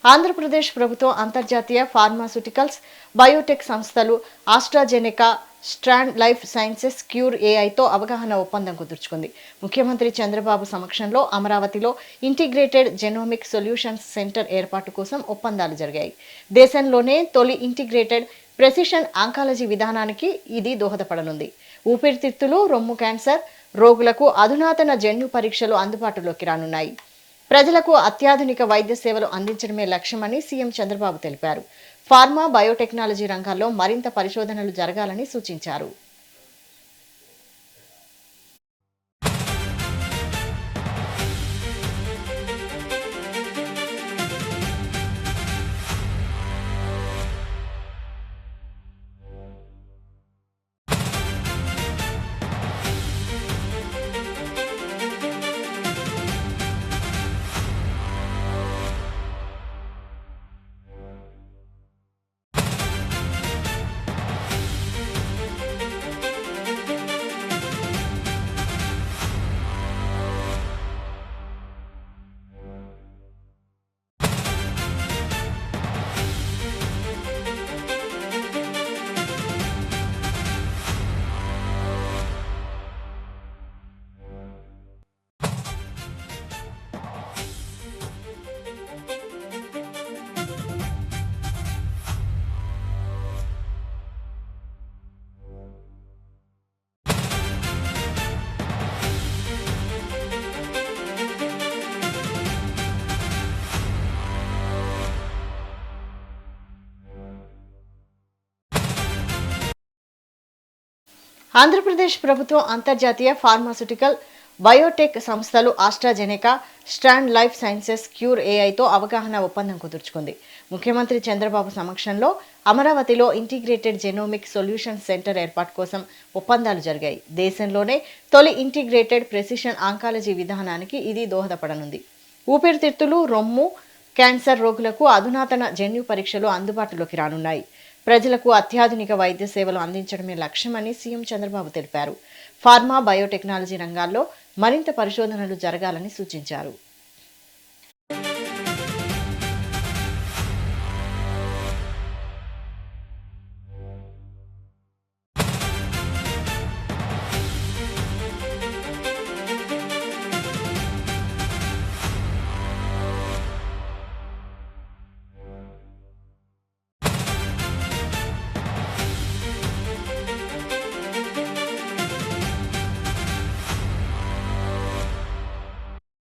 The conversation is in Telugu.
ఆంధ్రప్రదేశ్ ప్రభుత్వం అంతర్జాతీయ ఫార్మాస్యూటికల్స్, బయోటెక్ సంస్థలు AstraZeneca, Strand Life Sciences, Cure ఏఐతో అవగాహన ఒప్పందం కుదుర్చుకుంది. ముఖ్యమంత్రి చంద్రబాబు సమక్షంలో అమరావతిలో ఇంటిగ్రేటెడ్ జెనోమిక్ సొల్యూషన్స్ సెంటర్ ఏర్పాటు కోసం ఒప్పందాలు జరిగాయి. దేశంలోనే తొలి ఇంటిగ్రేటెడ్ ప్రెసిషన్ ఆంకాలజీ విధానానికి ఇది దోహదపడనుంది. ఊపిరితిత్తులు, రొమ్ము క్యాన్సర్ రోగులకు అధునాతన జన్యు పరీక్షలు అందుబాటులోకి రానున్నాయి. ప్రజలకు అత్యాధునిక వైద్య సేవలు అందించడమే లక్ష్యమని సీఎం చంద్రబాబు తెలిపారు. ఫార్మా, బయోటెక్నాలజీ రంగాల్లో మరింత పరిశోధనలు జరగాలని సూచించారు. ఆంధ్రప్రదేశ్ ప్రభుత్వం అంతర్జాతీయ ఫార్మాస్యూటికల్, బయోటెక్ సంస్థలు AstraZeneca, Strand Life Sciences, Cure ఏఐతో అవగాహన ఒప్పందం కుదుర్చుకుంది. ముఖ్యమంత్రి చంద్రబాబు సమక్షంలో అమరావతిలో ఇంటిగ్రేటెడ్ జెనోమిక్ సొల్యూషన్స్ సెంటర్ ఏర్పాటు కోసం ఒప్పందాలు జరిగాయి. దేశంలోనే తొలి ఇంటిగ్రేటెడ్ ప్రెసిషన్ ఆంకాలజీ విధానానికి ఇది దోహదపడనుంది. ఊపిరితిత్తులు, రొమ్ము క్యాన్సర్ రోగులకు అధునాతన జన్యు పరీక్షలు అందుబాటులోకి రానున్నాయి. ప్రజలకు అత్యాధునిక వైద్య సేవలు అందించడమే లక్ష్యమని సీఎం చంద్రబాబు తెలిపారు. ఫార్మా, బయోటెక్నాలజీ రంగాల్లో మరింత పరిశోధనలు జరగాలని సూచించారు.